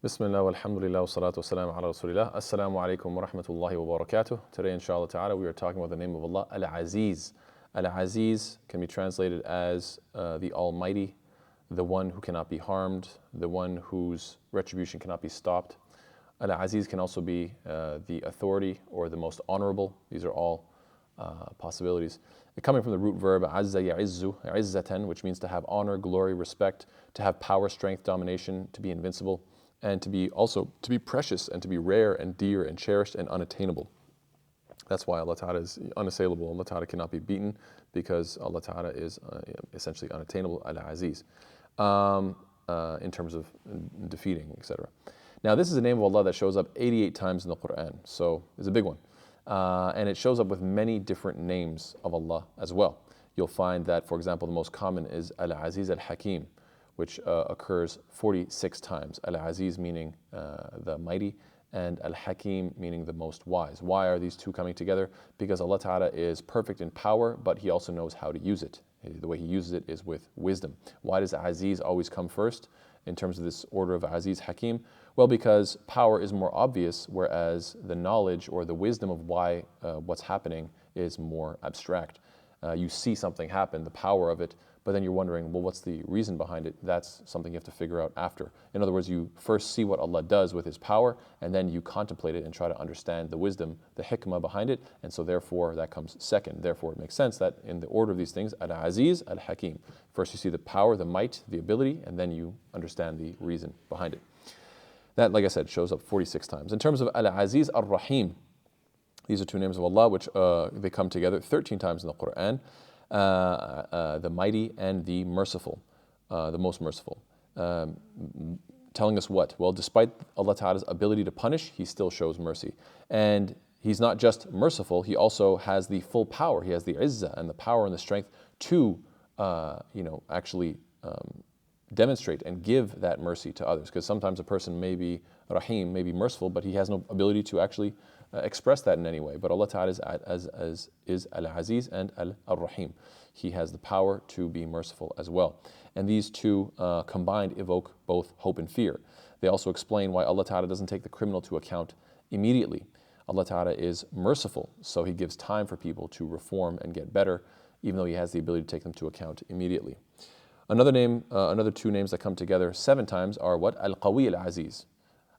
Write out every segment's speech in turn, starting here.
Bismillah, walhamdulillah, wa salatu wa salam ala rasulillah. Assalamu alaikum wa rahmatullahi wa barakatuh. Today, inshallah ta'ala, we are talking about the name of Allah, Al-Aziz. Al-Aziz can be translated as the Almighty, the one who cannot be harmed, the one whose retribution cannot be stopped. Al-Aziz can also be the authority or the most honorable. These are all possibilities. Coming from the root verb azza ya'izzu, izzatan, which means to have honor, glory, respect, to have power, strength, domination, to be invincible, and to be precious and to be rare and dear and cherished and unattainable. That's why Allah Ta'ala is unassailable. Allah Ta'ala cannot be beaten because Allah Ta'ala is essentially unattainable, Al-Aziz, in terms of defeating, etc. Now, this is a name of Allah that shows up 88 times in the Quran, so it's a big one. And it shows up with many different names of Allah as well. You'll find that, for example, the most common is Al-Aziz Al-Hakim, which occurs 46 times. Al-Aziz meaning the mighty, and Al-Hakim meaning the most wise. Why are these two coming together? Because Allah Ta'ala is perfect in power, but He also knows how to use it. The way He uses it is with wisdom. Why does Aziz always come first in terms of this order of Aziz, Hakim? Well, because power is more obvious, whereas the knowledge or the wisdom of why what's happening is more abstract. You see something happen, the power of it, but then you're wondering, well, what's the reason behind it? That's something you have to figure out after. In other words, you first see what Allah does with His power, and then you contemplate it and try to understand the wisdom, the hikmah behind it, and so therefore that comes second. Therefore it makes sense that in the order of these things, Al-Aziz, Al-Hakim. First you see the power, the might, the ability, and then you understand the reason behind it. That, like I said, shows up 46 times. In terms of Al-Aziz, Ar-Rahim, these are two names of Allah which they come together 13 times in the Quran. The mighty and the merciful, the most merciful. Telling us what? Well, despite Allah Ta'ala's ability to punish, He still shows mercy. And He's not just merciful, He also has the full power. He has the izzah and the power and the strength to, actually demonstrate and give that mercy to others. Because sometimes a person may be Rahim, may be merciful, but he has no ability to actually express that in any way. But Allah Ta'ala is Al-Aziz and Al-Rahim. He has the power to be merciful as well. And these two combined evoke both hope and fear. They also explain why Allah Ta'ala doesn't take the criminal to account immediately. Allah Ta'ala is merciful, so He gives time for people to reform and get better, even though He has the ability to take them to account immediately. Another two names that come together 7 times are what? Al-Qawi Al-Aziz.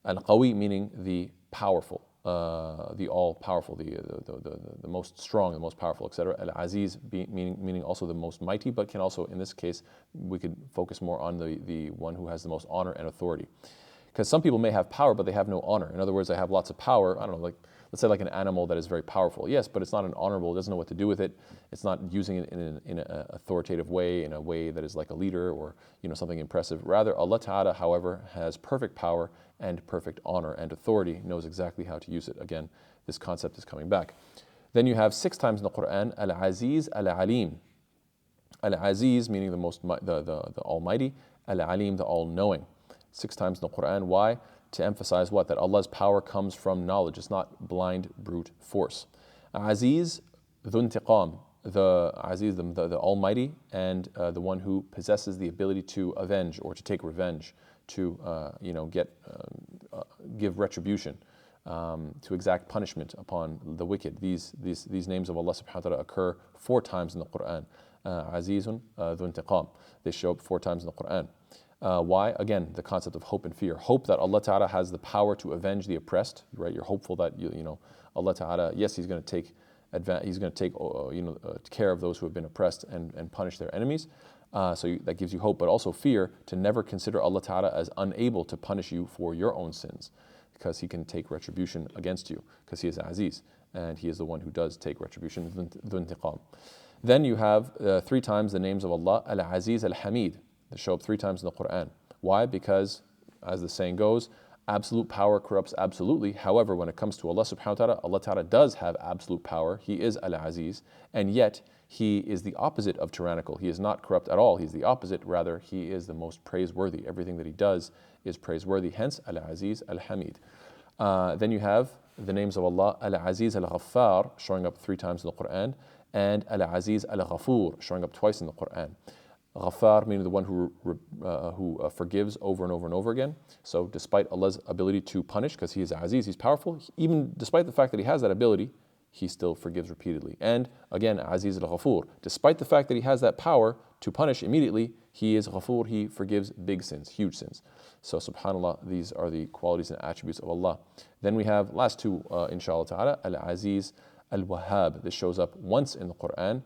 Al-Qawi meaning the powerful, the all-powerful, the most strong, the most powerful, etc. Al-Aziz meaning also the most mighty, but can also, in this case, we could focus more on the one who has the most honor and authority. Because some people may have power, but they have no honor. In other words, they have lots of power. I don't know, let's say like an animal that is very powerful. Yes, but it's not an honorable, it doesn't know what to do with it. It's not using it in an authoritative way, in a way that is like a leader or something impressive. Rather, Allah Ta'ala, however, has perfect power and perfect honor and authority, knows exactly how to use it. Again, this concept is coming back. Then you have 6 times in the Quran, Al-Aziz, Al-Alim. Al-Aziz meaning the Almighty, Al-Alim, the All-Knowing. 6 times in the Quran. Why? To emphasize what? That Allah's power comes from knowledge. It's not blind, brute force. Aziz, Dhu Intiqam, the Aziz, the Almighty, and the one who possesses the ability to avenge or to take revenge, to give retribution, to exact punishment upon the wicked. These names of Allah subhanahu wa ta'ala occur 4 times in the Quran. Azizun, Dhu Intiqam. They show up 4 times in the Quran. Why? Again, the concept of hope and fear. Hope that Allah Ta'ala has the power to avenge the oppressed, right? You're hopeful that Allah Ta'ala, yes, He's going to take care of those who have been oppressed and punish their enemies. So that gives you hope, but also fear to never consider Allah Ta'ala as unable to punish you for your own sins, because He can take retribution against you, because He is Aziz, and He is the one who does take retribution, Dhu Intiqam. Then you have 3 times the names of Allah, Al-Aziz, Al-Hamid. They show up 3 times in the Quran. Why? Because, as the saying goes, absolute power corrupts absolutely. However, when it comes to Allah subhanahu wa ta'ala, Allah Ta'ala does have absolute power. He is Al-Aziz, and yet He is the opposite of tyrannical. He is not corrupt at all. He's the opposite. Rather, He is the most praiseworthy. Everything that He does is praiseworthy. Hence, Al-Aziz, Al-Hamid. Then you have the names of Allah, Al-Aziz, Al-Ghaffar, showing up 3 times in the Quran, and Al-Aziz, Al-Ghafur, showing up twice in the Quran. Ghaffar, meaning the one who forgives over and over and over again. So despite Allah's ability to punish, because He is Aziz, He's powerful, even despite the fact that He has that ability, He still forgives repeatedly. And again, Aziz al-Ghafur, despite the fact that He has that power to punish immediately, He is Ghafur, He forgives big sins, huge sins. So subhanAllah, these are the qualities and attributes of Allah. Then we have last two, inshallah ta'ala, Al-Aziz, Al-Wahhab. This shows up once in the Quran,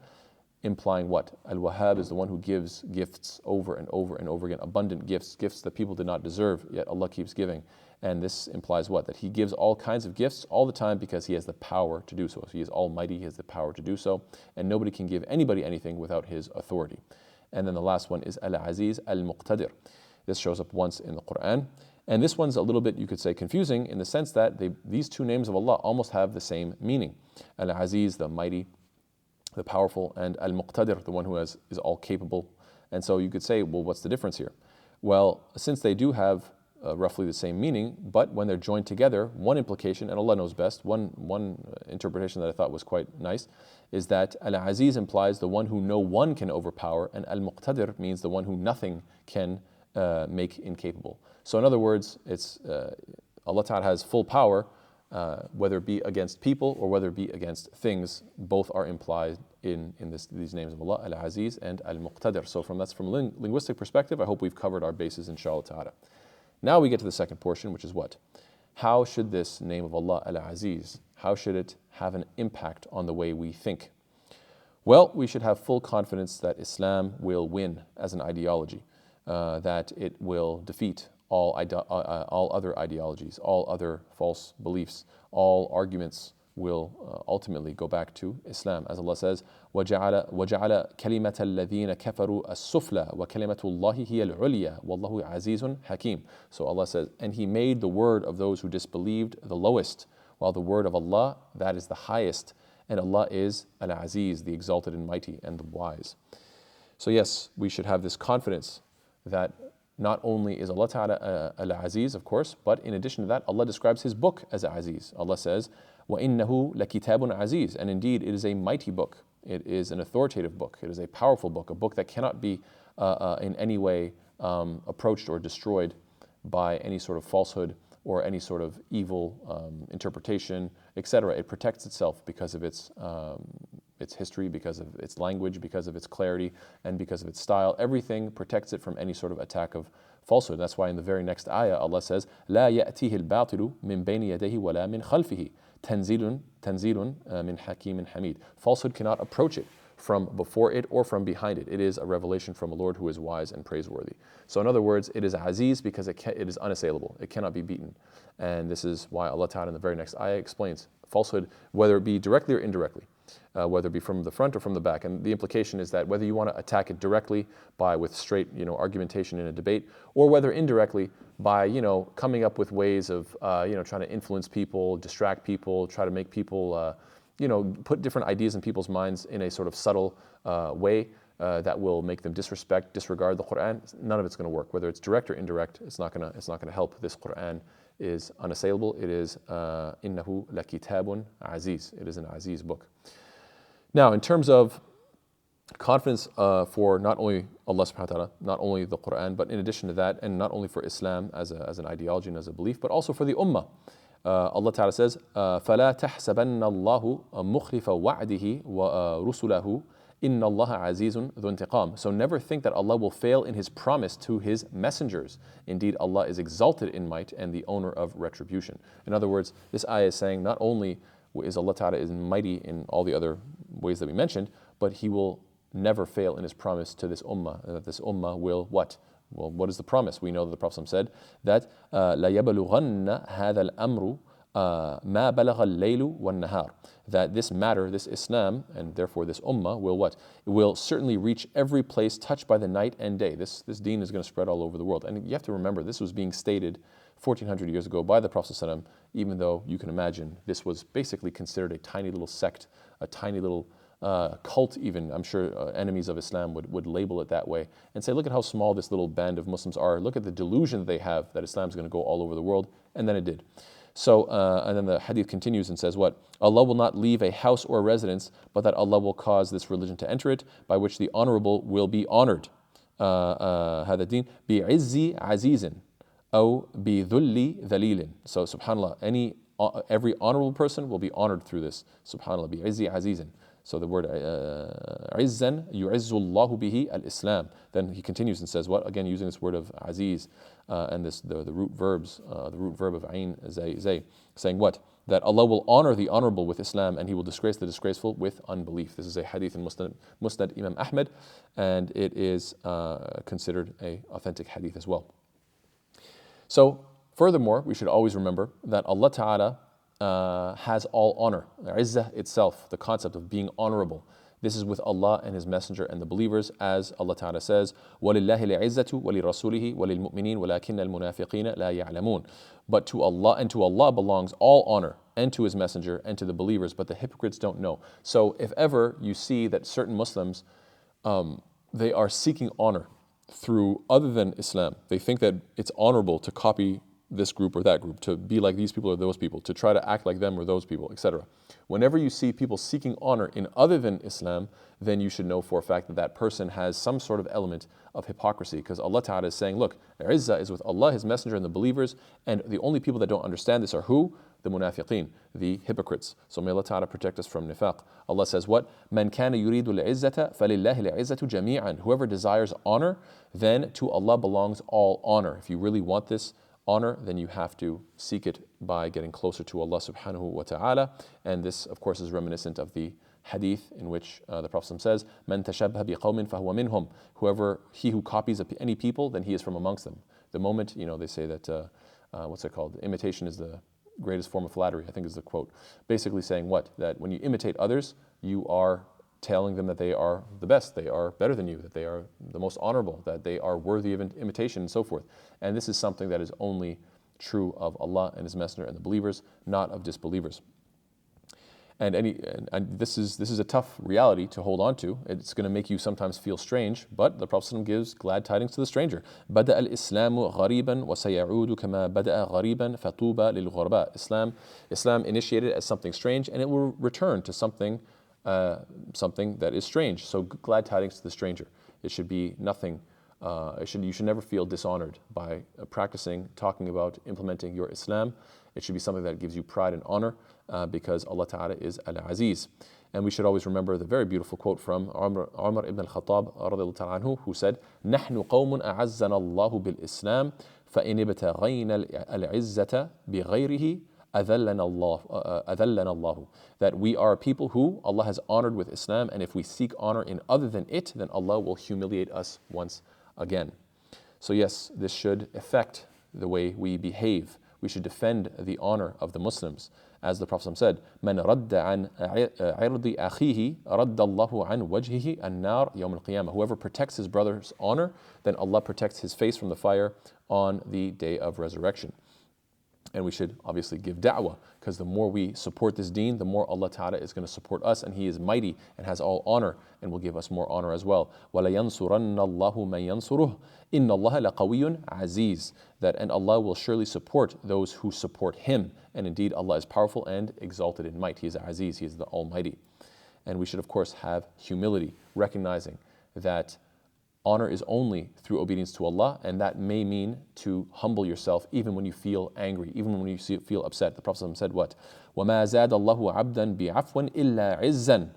implying what? Al-Wahhab is the one who gives gifts over and over and over again, abundant gifts, gifts that people did not deserve, yet Allah keeps giving. And this implies what? That He gives all kinds of gifts all the time because He has the power to do so. So He is almighty, He has the power to do so, and nobody can give anybody anything without His authority. And then the last one is Al-Aziz, Al-Muqtadir. This shows up once in the Quran. And this one's a little bit, you could say, confusing in the sense that these two names of Allah almost have the same meaning. Al-Aziz, the mighty, the powerful, and Al-Muqtadir, the one who is all capable. And so you could say, well, what's the difference here? Well, since they do have roughly the same meaning, but when they're joined together, one implication, and Allah knows best, one interpretation that I thought was quite nice, is that Al-Aziz implies the one who no one can overpower, and Al-Muqtadir means the one who nothing can make incapable. So in other words, it's Allah Ta'ala has full power, whether it be against people or whether it be against things. Both are implied in these names of Allah, Al-Aziz and Al-Muqtadir. So from a linguistic perspective, I hope we've covered our bases, inshallah ta'ala. Now we get to the second portion, which is what? How should this name of Allah, Al-Aziz, how should it have an impact on the way we think? Well, we should have full confidence that Islam will win as an ideology, that it will defeat all other ideologies, all other false beliefs, all arguments will ultimately go back to Islam. As Allah says, وَجَعَلَ كَلِمَةَ الَّذِينَ كَفَرُوا السُّفْلَى وَكَلِمَةُ اللَّهِ هِيَ الْعُلْيَا وَاللَّهُ عَزِيزٌ حَكِيمٌ. So Allah says, and He made the word of those who disbelieved the lowest, while the word of Allah, that is the highest, and Allah is Al-Aziz, the exalted and mighty and the wise. So yes, we should have this confidence that not only is Allah Ta'ala Al-Aziz, of course, but in addition to that, Allah describes His book as Aziz. Allah says, وَإِنَّهُ لَكِتَابٌ عَزِيز. And indeed, it is a mighty book. It is an authoritative book. It is a powerful book, a book that cannot be in any way approached or destroyed by any sort of falsehood or any sort of evil interpretation, etc. It protects itself because of its history, because of its language, because of its clarity, and because of its style. Everything protects it from any sort of attack of falsehood. That's why in the very next ayah, Allah says, لا يأتيه الباطل من بين يديه ولا من خلفه تنزيل من حكيم حميد. Falsehood cannot approach it from before it or from behind it. It is a revelation from a Lord who is wise and praiseworthy. So in other words, it is Aziz because it is unassailable. It cannot be beaten. And this is why Allah Ta'ala in the very next ayah explains falsehood, whether it be directly or indirectly, whether it be from the front or from the back. And the implication is that whether you want to attack it directly with straight, argumentation in a debate, or whether indirectly by, coming up with ways of, trying to influence people, distract people, try to make people, put different ideas in people's minds in a sort of subtle way that will make them disregard the Quran. None of it's going to work. Whether it's direct or indirect, it's not going to help. This Quran is unassailable. It is innahu lakitabun aziz. It is an aziz book. Now, in terms of confidence for not only Allah subhanahu wa ta'ala, not only the Quran, but in addition to that, and not only for Islam as an ideology and as a belief, but also for the ummah. Allah Ta'ala says, فَلَا تَحْسَبَنَّ اللَّهُ مُخْلِفَ وَعْدِهِ وَرُسُلَهُ إِنَّ اللَّهَ عَزِيزٌ ذُو انْتِقَامٍ. So never think that Allah will fail in His promise to His messengers. Indeed, Allah is exalted in might and the owner of retribution. In other words, this ayah is saying not only is Allah Ta'ala is mighty in all the other ways that we mentioned, but He will never fail in His promise to this ummah, and that this ummah will what? Well, what is the promise? We know that the Prophet said that لَيَبْلُغَنَّ هَذَا الْأَمْرُ مَا بَلَغَ اللَّيْلُ وَالنَّهَارُ. That this matter, this Islam, and therefore this ummah will what? It will certainly reach every place touched by the night and day. This deen is going to spread all over the world. And you have to remember, this was being stated 1400 years ago by the Prophet ﷺ, even though you can imagine this was basically considered a tiny little sect, a tiny little cult even. I'm sure enemies of Islam would label it that way and say, look at how small this little band of Muslims are. Look at the delusion that they have that Islam is going to go all over the world. And then it did. So, and then the hadith continues and says what? Allah will not leave a house or a residence, but that Allah will cause this religion to enter it, by which the honorable will be honored. هذا الدين بعز عزيز أو بذل ذليل. So subhanallah, every honorable person will be honored through this. Subhanallah, بعز عزيز. So the word عزا يعز الله به الإسلام. Then he continues and says what? Again, using this word of aziz and the root verbs, the root verb of ayn, zay, saying what? That Allah will honor the honorable with Islam and He will disgrace the disgraceful with unbelief. This is a hadith in Musnad Imam Ahmed, and it is considered an authentic hadith as well. So, furthermore, we should always remember that Allah Ta'ala has all honor. Izzah itself, the concept of being honorable. This is with Allah and His Messenger and the believers, as Allah Ta'ala says, وَلِلَّهِ الْعِزَّةُ وَلِرَسُولِهِ وَلِلْمُؤْمِنِينَ وَلَكِنَّ الْمُنَافِقِينَ لَا يَعْلَمُونَ. But to Allah belongs all honor, and to His Messenger and to the believers, but the hypocrites don't know. So if ever you see that certain Muslims, they are seeking honor through other than Islam, they think that it's honorable to copy this group or that group, to be like these people or those people, to try to act like them or those people, etc. Whenever you see people seeking honor in other than Islam, then you should know for a fact that that person has some sort of element of hypocrisy, because Allah Ta'ala is saying, look, Izzah is with Allah, His Messenger and the believers, and the only people that don't understand this are who? The munafiqeen, the hypocrites. So may Allah Ta'ala protect us from nifaq. Allah says what? مَنْ كَانَ يُرِيدُ الْعِزَّةَ فَلِلَّهِ الْعِزَّةُ جَمِيعًا. Whoever desires honor, then to Allah belongs all honor. If you really want this honor, then you have to seek it by getting closer to Allah subhanahu wa ta'ala. And this, of course, is reminiscent of the hadith in which the Prophet says, مَنْ تَشَبَّهَ بِقَوْمٍ فَهُوَ مِنْهُمْ. Whoever, he who copies any people, then he is from amongst them. The moment, they say that, what's it called? Imitation is the greatest form of flattery, I think is the quote. Basically saying what? That when you imitate others, you are telling them that they are the best, they are better than you, that they are the most honorable, that they are worthy of imitation and so forth. And this is something that is only true of Allah and His Messenger and the believers, not of disbelievers. And this is a tough reality to hold on to. It's going to make you sometimes feel strange, but the Prophet gives glad tidings to the stranger. بدأ الإسلام غريبا وسيعود كما بدأ غريبا فطوبى للغرباء. Islam initiated as something strange, and it will return to something that is strange. So glad tidings to the stranger. It should be nothing. You should never feel dishonored by practicing, talking about, implementing your Islam. It should be something that gives you pride and honor, because Allah Ta'ala is Al-Aziz. And we should always remember the very beautiful quote from Umar ibn al-Khattab radiallahu ta'ala anhu, who said, نَحْنُ قَوْمٌ أَعَزَّنَا اللَّهُ بِالْإِسْلَامِ فَإِنِ ابْتَغَيْنَا الْعِزَّةَ بِغَيْرِهِ أَذَلَّنَا اللَّهُ. That we are people who Allah has honored with Islam, and if we seek honor in other than it, then Allah will humiliate us once again. So yes, this should affect the way we behave. We should defend the honor of the Muslims. As the Prophet said, مَنْ رَدَّ عَنْ عِرْضِ أَخِيهِ رَدَّ اللَّهُ عَنْ وَجْهِهِ النَّارِ يَوْمَ الْقِيَامَةِ. Whoever protects his brother's honor, then Allah protects his face from the fire on the day of resurrection. And we should obviously give da'wah, because the more we support this deen, the more Allah Ta'ala is going to support us, and He is mighty and has all honor and will give us more honor as well. وَلَيَنْصُرَنَّ اللَّهُ مَنْ يَنْصُرُهُ إِنَّ اللَّهَ لَقَوِيٌّ عَزِيزٌ. And Allah will surely support those who support Him. And indeed, Allah is powerful and exalted in might. He is Aziz, He is the Almighty. And we should, of course, have humility, recognizing that honor is only through obedience to Allah, and that may mean to humble yourself even when you feel angry, even when you feel upset. The Prophet said what? وَمَا زَادَ اللَّهُ عَبْدًا بِعَفْوٍ إِلَّا عِزًّا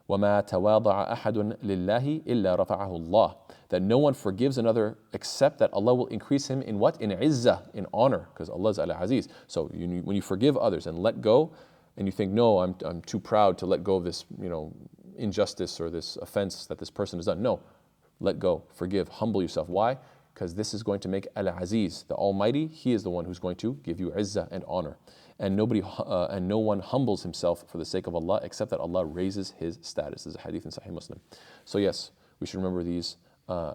وَمَا تَوَاضَعَ أَحَدٌ لِلَّهِ إِلَّا رَفَعَهُ اللَّهُ. That no one forgives another except that Allah will increase him in what? In izzah, in honor, because Allah is Al-Aziz. So when you forgive others and let go, and you think, no, I'm too proud to let go of this, injustice or this offense that this person has done. No. Let go, forgive, humble yourself. Why? Because this is going to make Al-Aziz, the Almighty, He is the one who's going to give you izzah and honor. And no one humbles himself for the sake of Allah except that Allah raises his status. This is a hadith in Sahih Muslim. So yes, we should remember these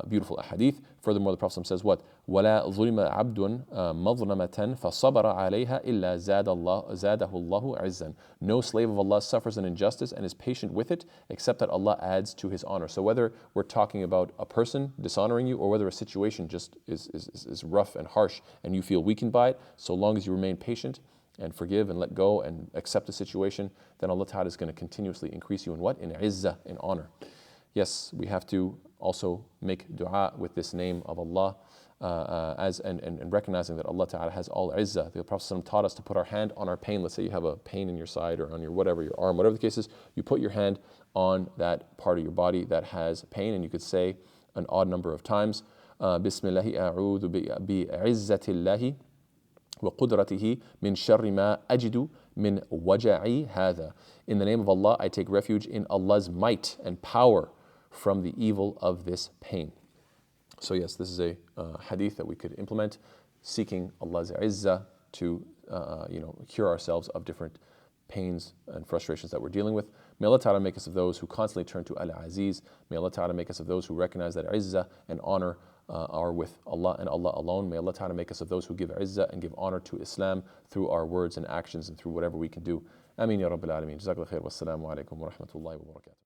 beautiful hadith. Furthermore, the Prophet says what? وَلَا ظُلِمَ عَبْدٌ مَظْلَمَةً فَصَبَرَ عَلَيْهَا إِلَّا زَادَهُ اللَّهُ عِزًّا. No slave of Allah suffers an injustice and is patient with it, except that Allah adds to his honor. So whether we're talking about a person dishonoring you, or whether a situation just is rough and harsh and you feel weakened by it, so long as you remain patient and forgive and let go and accept the situation, then Allah Ta'ala is going to continuously increase you in what? In izzah, in honor. Yes, we have to also make dua with this name of Allah, and recognizing that Allah Ta'ala has all izzah. The Prophet ﷺ taught us to put our hand on our pain. Let's say you have a pain in your side or on your whatever, your arm, whatever the case is, you put your hand on that part of your body that has pain, and you could say an odd number of times, Bismillahi a'udhu bi'izzatillahi wa qudratihi min sharri ma ajidu min waja'i hadha. In the name of Allah, I take refuge in Allah's might and power from the evil of this pain. So yes, this is a hadith that we could implement, seeking Allah's izzah to cure ourselves of different pains and frustrations that we're dealing with. May Allah Ta'ala make us of those who constantly turn to Al-Aziz. May Allah Ta'ala make us of those who recognize that izzah and honor are with Allah and Allah alone. May Allah Ta'ala make us of those who give izzah and give honor to Islam through our words and actions and through whatever we can do. Ameen ya Rabbil Alameen. Jazakallah khair. Wassalamu alaikum wa rahmatullahi wa barakatuh.